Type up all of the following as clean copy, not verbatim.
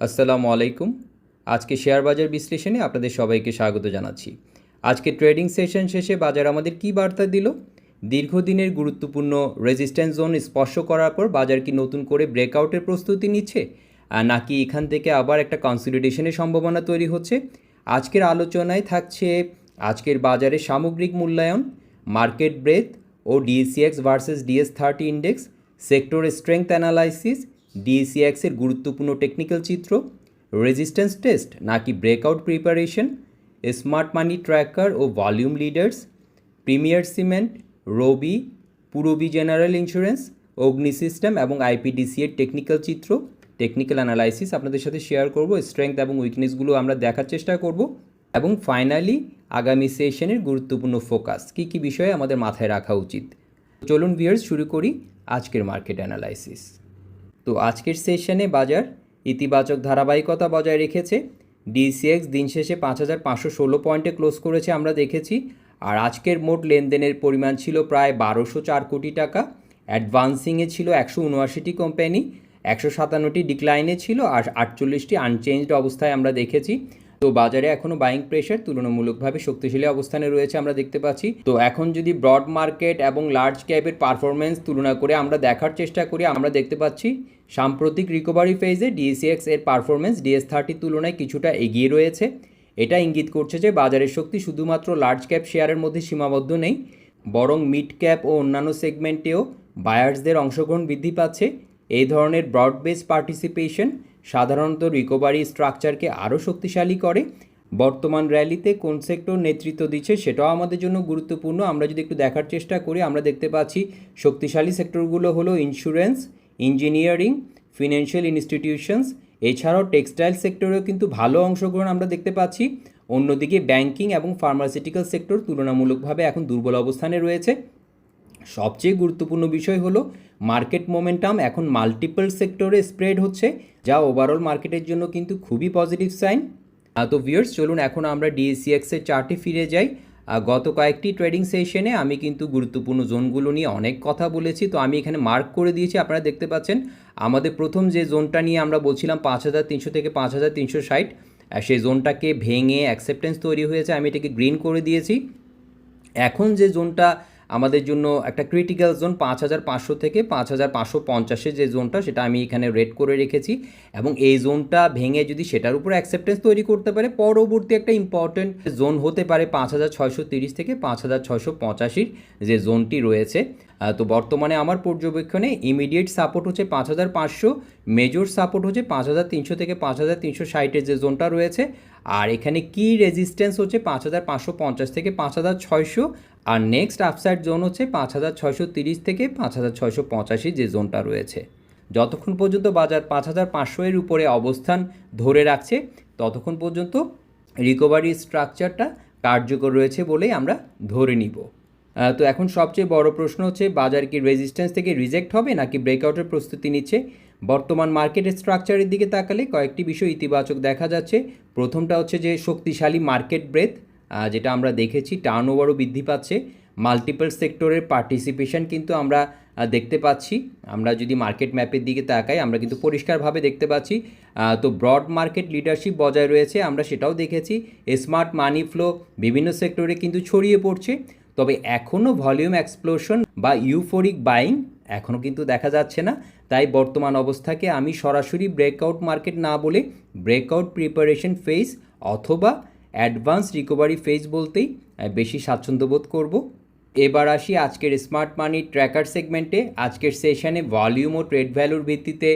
আসসালামু আলাইকুম। আজকে শেয়ার বাজার বিশ্লেষণে আপনাদের সবাইকে স্বাগত জানাচ্ছি। আজকে ট্রেডিং সেশন শেষে বাজার আমাদের কী বার্তা দিল? দীর্ঘদিনের গুরুত্বপূর্ণ রেজিস্ট্যান্স জোন স্পর্শ করার পর বাজার কি নতুন করে ব্রেকআউটের প্রস্তুতি নিচ্ছে, নাকি এখান থেকে আবার একটা কনসলিডেশনের সম্ভাবনা তৈরি হচ্ছে? আজকের আলোচনায় থাকছে আজকের বাজারের সামগ্রিক মূল্যায়ন, মার্কেট ব্রেথ ও ডিএসিএক্স ভার্সেস ডিএস30 ইন্ডেক্স, সেক্টর স্ট্রেংথ অ্যানালাইসিস, ডিএসিএক্সের গুরুত্বপূর্ণ টেকনিক্যাল চিত্র, রেজিস্ট্যান্স টেস্ট নাকি breakout preparation, smart money tracker ও volume leaders, premier cement, Robi, Purabi general insurance, Agni system এবং আইপিডিসি এর টেকনিক্যাল চিত্র, টেকনিক্যাল অ্যানালাইসিস আপনাদের সাথে শেয়ার করব। স্ট্রেংথ এবং উইকনেসগুলো আমরা দেখার চেষ্টা করব এবং ফাইনালি আগামী সেশনের গুরুত্বপূর্ণ ফোকাস কী কী বিষয়ে আমাদের মাথায় রাখা উচিত। চলুন ভিউয়ার্স, শুরু করি আজকের মার্কেট অ্যানালাইসিস। তো আজকের সেশনে বাজার ইতিবাচক ধারাবাহিকতা বজায় রেখেছে। ডিএসিএক্স দিন শেষে 5,516 পয়েন্টে ক্লোজ করেছে আমরা দেখেছি। আর আজকের মোট লেনদেনের পরিমাণ ছিল প্রায় 1204 কোটি টাকা। অ্যাডভান্সিংয়ে ছিল 179টি কোম্পানি, 157টি ডিক্লাইনে ছিল আর 48টি আনচেঞ্জড অবস্থায় আমরা দেখেছি। তো বাজারে এখনও বাইং প্রেশার তুলনামূলকভাবে শক্তিশালী অবস্থানে রয়েছে আমরা দেখতে পাচ্ছি। তো এখন যদি ব্রড মার্কেট এবং লার্জ ক্যাপের পারফরমেন্স তুলনা করে আমরা দেখার চেষ্টা করি, আমরা দেখতে পাচ্ছি সাম্প্রতিক রিকভারি ফেজে ডিএসিএক্স এর পারফরমেন্স ডিএস30 তুলনায় কিছুটা এগিয়ে রয়েছে। এটা ইঙ্গিত করছে যে বাজারের শক্তি শুধুমাত্র লার্জ ক্যাপ শেয়ারের মধ্যে সীমাবদ্ধ নেই, বরং মিড ক্যাপ ও অন্যান্য সেগমেন্টেও বায়ার্সদের অংশগ্রহণ বৃদ্ধি পাচ্ছে। এই ধরনের ব্রড বেস পার্টিসিপেশন সাধারণত রিকভারি স্ট্রাকচারকে আরও শক্তিশালী করে। বর্তমান র্যালিতে কোন সেক্টর নেতৃত্ব দিচ্ছে সেটাও আমাদের জন্য গুরুত্বপূর্ণ। আমরা যদি একটু দেখার চেষ্টা করি, আমরা দেখতে পাচ্ছি শক্তিশালী সেক্টরগুলো হলো ইন্স্যুরেন্স, ইঞ্জিনিয়ারিং, ফিনান্সিয়াল ইনস্টিটিউশনস, এছাড়াও টেক্সটাইল সেক্টরেও কিন্তু ভালো অংশগ্রহণ আমরা দেখতে পাচ্ছি। অন্যদিকে ব্যাংকিং এবং ফার্মাসিউটিক্যাল সেক্টর তুলনামূলকভাবে এখন দুর্বল অবস্থানে রয়েছে। সবচেয়ে গুরুত্বপূর্ণ বিষয় হলো মার্কেট মোমেন্টাম এখন মাল্টিপল সেক্টরে স্প্রেড হচ্ছে, যা ওভারঅল মার্কেটের জন্য কিন্তু খুবই পজিটিভ সাইন। তো ভিউয়ার্স, চলুন এখন আমরা ডিএসিএক্সের চার্টে ফিরে যাই। গত কয়েকটি ট্রেডিং সেশনে আমি কিন্তু গুরুত্বপূর্ণ জোনগুলো নিয়ে অনেক কথা বলেছি, তো আমি এখানে মার্ক করে দিয়েছি। আপনারা দেখতে পাচ্ছেন আমাদের প্রথম যে জোনটা নিয়ে আমরা বলছিলাম 5,300 থেকে 5,360, সেই জোনটাকে ভেঙে অ্যাকসেপ্টেন্স তৈরি হয়েছে, আমি এটাকে গ্রিন করে দিয়েছি। এখন যে জোনটা আমাদের জন্য একটা ক্রিটিক্যাল জোন 5,500 থেকে 5,550 যে জোনটা, সেটা আমি এখানে রেড করে রেখেছি। এবং এই জোনটা ভেঙে যদি সেটার উপর অ্যাকসেপ্টেন্স তৈরি করতে পারে, পরবর্তী একটা ইম্পর্টেন্ট জোন হতে পারে 5,630 থেকে 5,685 যে জোনটি রয়েছে। তো বর্তমানে আমার পর্যবেক্ষণে ইমিডিয়েট সাপোর্ট হচ্ছে 5,500, মেজর সাপোর্ট হচ্ছে 5,300 থেকে 5,360 যে জোনটা রয়েছে। আর এখানে কি রেজিস্ট্যান্স হচ্ছে 5,550 থেকে 5,600, আর নেক্সট আপসাইড জোন হচ্ছে 5,630 থেকে 5,685 যে জোনটা রয়েছে। যতক্ষণ পর্যন্ত বাজার 5,500 এর উপরে অবস্থান ধরে রাখছে, ততক্ষণ পর্যন্ত রিকভারি স্ট্রাকচারটা কার্যকর রয়েছে বলেই আমরা ধরে নিব। তো এখন সবচেয়ে বড় প্রশ্ন হচ্ছে, বাজার কি রেজিস্ট্যান্স থেকে রিজেক্ট হবে নাকি ব্রেকআউটের প্রস্তুতি নিচ্ছে? বর্তমান মার্কেটের স্ট্রাকচারের দিকে তাকালে কয়েকটি বিষয় ইতিবাচক দেখা যাচ্ছে। প্রথমটা হচ্ছে যে শক্তিশালী মার্কেট ব্রেথ, যেটা আমরা দেখেছি, টার্নওভারও বৃদ্ধি পাচ্ছে। মাল্টিপল সেক্টরের পার্টিসিপেশন কিন্তু আমরা দেখতে পাচ্ছি। আমরা যদি মার্কেট ম্যাপের দিকে তাকাই, আমরা কিন্তু পরিষ্কারভাবে দেখতে পাচ্ছি। তো ব্রড মার্কেট লিডারশিপ বজায় রয়েছে, আমরা সেটাও দেখেছি। স্মার্ট মানি ফ্লো বিভিন্ন সেক্টরে কিন্তু ছড়িয়ে পড়ছে। তবে এখনও ভলিউম এক্সপ্লোশন বা ইউফোরিক বাইং এখনও কিন্তু দেখা যাচ্ছে না। তাই বর্তমান অবস্থাকে আমি সরাসরি ব্রেকআউট মার্কেট না বলে ব্রেকআউট প্রিপারেশন ফেজ অথবা অ্যাডভান্স রিকভারি ফেজ বলতেই বেশি স্বাচ্ছন্দ্য বোধ করব। এবার আসি আজকের স্মার্ট মানি ট্র্যাকার সেগমেন্টে। আজকের সেশনে ভলিউম ও ট্রেড ভ্যালুর ভিত্তিতে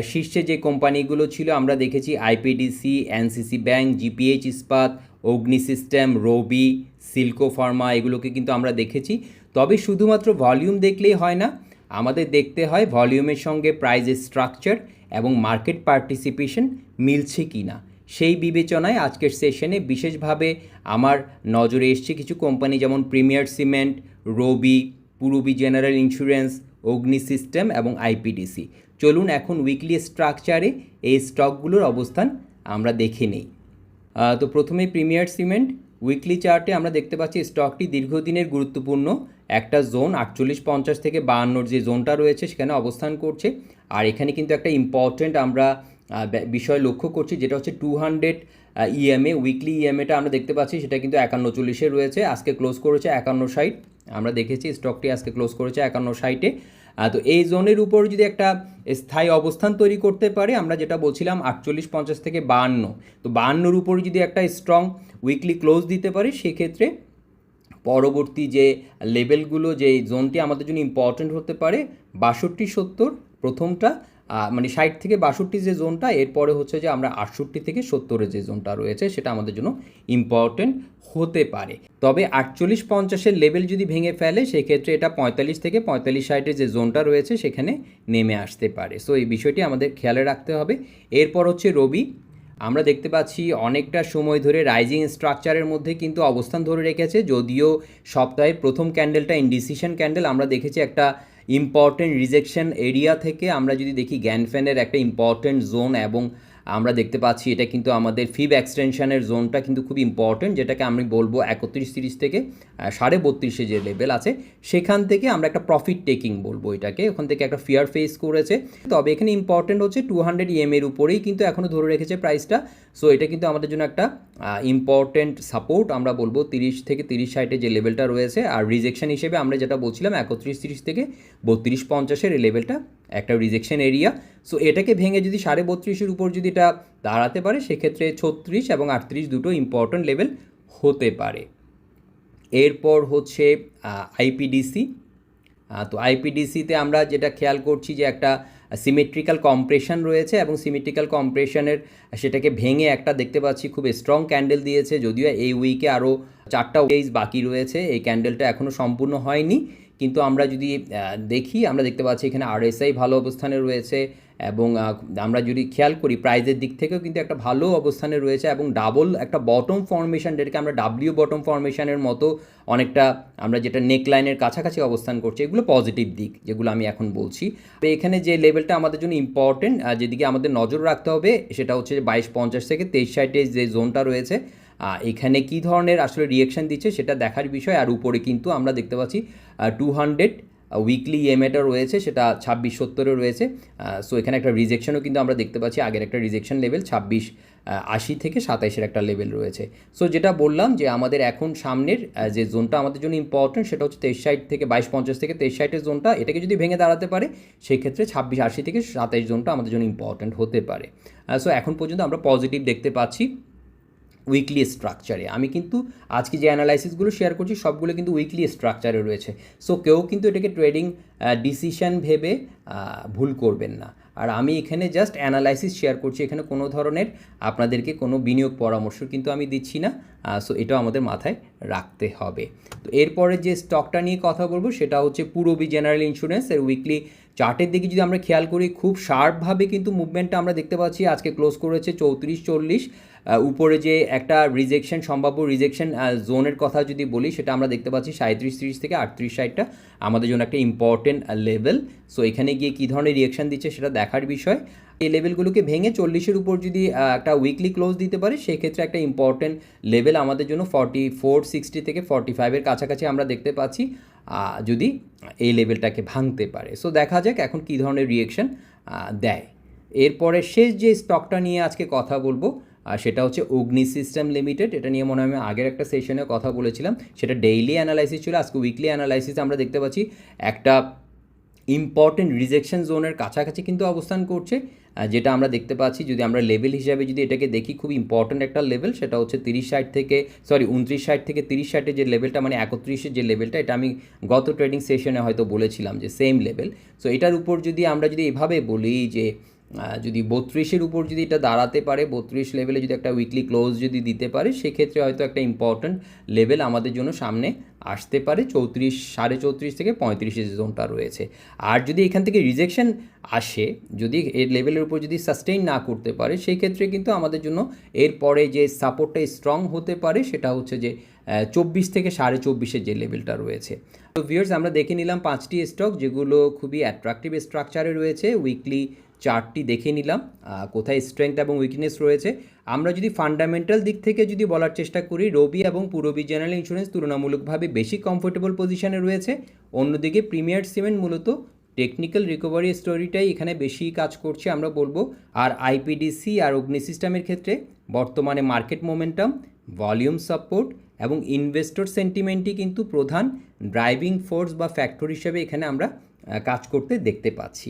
শীর্ষে যে কোম্পানিগুলো ছিল আমরা দেখেছি আইপিডিসি, এনসিসি ব্যাংক, জিপিএইচ ইস্পাত, অগ্নি সিস্টেম, রবি, সিল্কো ফার্মা, এগুলোকে কিন্তু আমরা দেখেছি। তবে শুধুমাত্র ভলিউম দেখলেই হয় না, আমাদের দেখতে হয় ভলিউমের সঙ্গে প্রাইজের স্ট্রাকচার এবং মার্কেট পার্টিসিপেশন মিলছে কি না। সেই বিবেচনায় আজকের সেশনে বিশেষভাবে আমার নজরে এসছে কিছু কোম্পানি, যেমন premier cement, Robi, Purabi general insurance, Agni system এবং আইপিডিসি। চলুন এখন উইকলি স্ট্রাকচারে এই স্টকগুলোর অবস্থান আমরা দেখে নিই। তো প্রথমে প্রিমিয়ার সিমেন্ট উইকলি চার্টে আমরা দেখতে পাচ্ছি স্টকটি দীর্ঘদিনের গুরুত্বপূর্ণ একটা জোন 4850 থেকে 52 যে জোনটা রয়েছে সেখানে অবস্থান করছে। আর এখানে কিন্তু একটা ইম্পর্টেন্ট আমরা বিষয় লক্ষ্য করছি, যেটা হচ্ছে 200 ইএমএ, উইকলি ইএমএটা আমরা দেখতে পাচ্ছি সেটা কিন্তু 51.40-এ রয়েছে, আজকে ক্লোজ করেছে 51.60। আমরা দেখেছি স্টকটি আজকে ক্লোজ করেছে 51.60-এ। তো এই জোনের উপর যদি একটা স্থায়ী অবস্থান তৈরি করতে পারে, আমরা যেটা বলছিলাম 48.50 থেকে 52, তো 52-র উপর যদি একটা স্ট্রং উইকলি ক্লোজ দিতে পারে, সেক্ষেত্রে পরবর্তী যে লেভেলগুলো, যে জোনটি আমাদের জন্য ইম্পর্টেন্ট হতে পারে 62-70 প্রথমটা, মানে 60 থেকে 62 যে জোনটা, এরপরে হচ্ছে যে আমরা 68 থেকে 70-এর যে জোনটা রয়েছে সেটা আমাদের জন্য ইম্পর্টেন্ট হতে পারে। তবে 48-50-এর লেভেল যদি ভেঙে ফেলে, সেক্ষেত্রে এটা 45 থেকে 45-60-এর যে জোনটা রয়েছে সেখানে নেমে আসতে পারে। সো এই বিষয়টি আমাদের খেয়ালে রাখতে হবে। এরপর হচ্ছে রবি। আমরা দেখতে পাচ্ছি অনেকটা সময় ধরে রাইজিং স্ট্রাকচারের মধ্যে কিন্তু অবস্থান ধরে রেখেছে, যদিও সপ্তাহের প্রথম ক্যান্ডেলটা ইনডিসিশন ক্যান্ডেল, আমরা দেখেছি একটা ইম্পর্টেন্ট রিজেকশন এরিয়া থেকে আমরা যদি দেখি জ্ঞানফ্যানের একটা ইম্পর্টেন্ট জোন, এবং আমরা দেখতে পাচ্ছি এটা কিন্তু আমাদের ফিব এক্সটেনশনের জোনটা কিন্তু খুব ইম্পর্টেন্ট, যেটাকে আমি বলবো 31-30 থেকে 32.5-এ যে লেভেল আছে সেখান থেকে আমরা একটা প্রফিট টেকিং বলবো এটাকে, ওখান থেকে একটা ফিয়ার ফেস করেছে। তবে এখানে ইম্পর্টেন্ট হচ্ছে 200 ইএম-এর উপরেই কিন্তু এখনও ধরে রেখেছে প্রাইসটা। সো এটা কিন্তু আমাদের জন্য একটা ইম্পর্টেন্ট সাপোর্ট আমরা বলবো 30 থেকে 30-60-এ যে লেভেলটা রয়েছে। আর রিজেকশন হিসেবে আমরা যেটা বলছিলাম 31-30 থেকে 32-50-এর এই লেভেলটা একটা রিজেকশন এরিয়া। সো এটাকে ভেঙে যদি 32.5-এর উপর যদি এটা দাঁড়াতে পারে, সেক্ষেত্রে 36 এবং 38 দুটো ইম্পর্টেন্ট লেভেল হতে পারে। এরপর হচ্ছে আইপিডিসি। তো আইপিডিসিতে আমরা যেটা খেয়াল করছি যে একটা সিমেট্রিক্যাল কম্প্রেশন রয়েছে, এবং সিমেট্রিক্যাল কম্প্রেশনের সেটাকে ভেঙে একটা দেখতে পাচ্ছি খুব স্ট্রং ক্যান্ডেল দিয়েছে, যদিও এই উইকে আরও 4টা ডেজ বাকি রয়েছে, এই ক্যান্ডেলটা এখনও সম্পূর্ণ হয়নি। কিন্তু আমরা যদি দেখি, আমরা দেখতে পাচ্ছি এখানে আরএসআই ভালো অবস্থানে রয়েছে, এবং আমরা যদি খেয়াল করি প্রাইজের দিক থেকেও কিন্তু একটা ভালো অবস্থানে রয়েছে, এবং ডাবল একটা বটম ফর্মেশন, যেটাকে আমরা ডাব্লিউ বটম ফর্মেশনের মতো অনেকটা আমরা যেটা নেকলাইনের কাছাকাছি অবস্থান করছি, এগুলো পজিটিভ দিক যেগুলো আমি এখন বলছি। তো এখানে যে লেভেলটা আমাদের জন্য ইম্পর্টেন্ট, যেদিকে আমাদের নজর রাখতে হবে, সেটা হচ্ছে 22.50 থেকে 23.60-এর যে জোনটা রয়েছে, এখানে কী ধরনের আসলে রিয়েকশন দিচ্ছে সেটা দেখার বিষয়। আর উপরে কিন্তু আমরা দেখতে পাচ্ছি 200 উইকলি ইএমএটা রয়েছে, সেটা 2670-এ রয়েছে। সো এখানে একটা রিজেকশনও কিন্তু আমরা দেখতে পাচ্ছি, আগের একটা রিজেকশন লেভেল 2680 থেকে 27-এর একটা লেভেল রয়েছে। সো যেটা বললাম যে আমাদের এখন সামনের যে জোনটা আমাদের জন্য ইম্পর্টেন্ট, সেটা হচ্ছে 2360 থেকে 2250 থেকে 2360-এর জোনটা, এটাকে যদি ভেঙে দাঁড়াতে পারে, সেক্ষেত্রে 2680 থেকে 27 জোনটা আমাদের জন্য ইম্পর্টেন্ট হতে পারে। সো এখন পর্যন্ত আমরা পজিটিভ দেখতে পাচ্ছি উইকলি স্ট্রাকচারে। আমি কিন্তু আজকে যে অ্যানালাইসিসগুলো শেয়ার করছি সবগুলো কিন্তু উইকলি স্ট্রাকচারে রয়েছে। সো কেউ কিন্তু এটাকে ট্রেডিং ডিসিশন ভেবে ভুল করবেন না। আর আমি এখানে জাস্ট অ্যানালাইসিস শেয়ার করছি, এখানে কোনো ধরনের আপনাদেরকে কোনো বিনিয়োগ পরামর্শ কিন্তু আমি দিচ্ছি না। সো এটাও আমাদের মাথায় রাখতে হবে। তো এরপরে যে স্টকটা নিয়ে কথা বলবো সেটা হচ্ছে পূরবী জেনারেল ইন্স্যুরেন্স। এর উইকলি চার্টের দিকে যদি আমরা খেয়াল করি, খুব শার্পভাবে কিন্তু মুভমেন্টটা আমরা দেখতে পাচ্ছি। আজকে ক্লোজ করেছে 3440। উপরে যে একটা রিজেকশন, সম্ভাব্য রিজেকশন জোনের কথা যদি বলি, সেটা আমরা দেখতে পাচ্ছি 3730 থেকে 3860টা আমাদের জন্য একটা ইম্পর্টেন্ট লেভেল। সো এখানে গিয়ে কী ধরনের রিয়েকশন দিচ্ছে সেটা দেখার বিষয়। এই লেভেলগুলোকে ভেঙে 40-এর উপর যদি একটা উইকলি ক্লোজ দিতে পারে, সেক্ষেত্রে একটা ইম্পর্টেন্ট লেভেল আমাদের জন্য 4460 থেকে 45-এর কাছাকাছি আমরা দেখতে পাচ্ছি, যদি এই লেভেলটাকে ভাঙতে পারে। সো দেখা যাক এখন কী ধরনের রিয়েকশন দেয়। এরপরে শেষ যে স্টকটা নিয়ে আজকে কথা বলবো সেটা হচ্ছে অগ্নি সিস্টেম লিমিটেড। এটা নিয়ে মনে হয় আমি আগের একটা সেশনে কথা বলেছিলাম, সেটা ডেইলি অ্যানালাইসিস ছিল। আজকে উইকলি অ্যানালাইসিস আমরা দেখতে পাচ্ছি একটা ইম্পর্টেন্ট রিজেকশন জোনের কাছাকাছি কিন্তু অবস্থান করছে, যেটা আমরা দেখতে পাচ্ছি। যদি আমরা লেভেল হিসাবে যদি এটাকে দেখি, খুব ইম্পর্টেন্ট একটা লেভেল, সেটা হচ্ছে 2960 থেকে 3060 যে লেভেলটা, মানে 31-এর যে লেভেলটা, এটা আমি গত ট্রেডিং সেশনে হয়তো বলেছিলাম যে সেম লেভেল। সো এটার উপর যদি আমরা এভাবে বলি যে যদি 32-এর উপর যদি এটা দাঁড়াতে পারে, 32 লেভেলে যদি একটা উইকলি ক্লোজ যদি দিতে পারে, সেক্ষেত্রে হয়তো একটা ইম্পর্টেন্ট লেভেল আমাদের জন্য সামনে আসতে পারে 34 থেকে 35-এর যে জোনটা রয়েছে। আর যদি এখান থেকে রিজেকশন আসে, যদি এর লেভেলের উপর যদি সাস্টেইন না করতে পারে, সেই ক্ষেত্রে কিন্তু আমাদের জন্য এরপরে যে সাপোর্টটা স্ট্রং হতে পারে সেটা হচ্ছে যে 24 থেকে 24.5-এর যে লেভেলটা রয়েছে। তো ভিউয়ার্স, আমরা দেখে নিলাম 5টি স্টক যেগুলো খুবই অ্যাট্রাকটিভ স্ট্রাকচারে রয়েছে। উইকলি চার্টটি দেখে নিলাম কোথায় স্ট্রেংথ এবং উইকনেস রয়েছে। আমরা যদি ফান্ডামেন্টাল দিক থেকে যদি বলার চেষ্টা করি, রবি এবং পূরবী জেনারেল ইন্স্যুরেন্স তুলনামূলকভাবে বেশি কমফোর্টেবল পজিশনে রয়েছে। অন্যদিকে প্রিমিয়ার সিমেন্ট মূলত টেকনিক্যাল রিকভারি স্টোরিটাই এখানে বেশি কাজ করছে আমরা বলবো। আর আইপিডিসি আর অগ্নি সিস্টেমের ক্ষেত্রে বর্তমানে মার্কেট মোমেন্টাম, ভলিউম সাপোর্ট এবং ইনভেস্টর সেন্টিমেন্টই কিন্তু প্রধান ড্রাইভিং ফোর্স বা ফ্যাক্টর হিসেবে এখানে আমরা কাজ করতে দেখতে পাচ্ছি।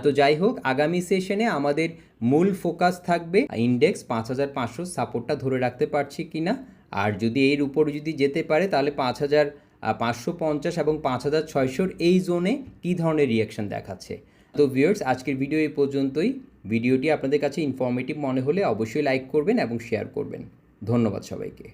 তো যাই হোক, আগামী সেশনে আমাদের মূল ফোকাস থাকবে ইন্ডেক্স 5500 সাপোর্টটা ধরে রাখতে পারছি কিনা, আর যদি এর উপর যদি যেতে পারে তাহলে 5550 এবং 5600 এই জোনে কী ধরনের রিয়াকশন দেখাচ্ছে। তো ভিউয়ার্স, আজকের ভিডিও এই পর্যন্তই। ভিডিওটি আপনাদের কাছে ইনফরমেটিভ মনে হলে অবশ্যই লাইক করবেন এবং শেয়ার করবেন। ধন্যবাদ সবাইকে।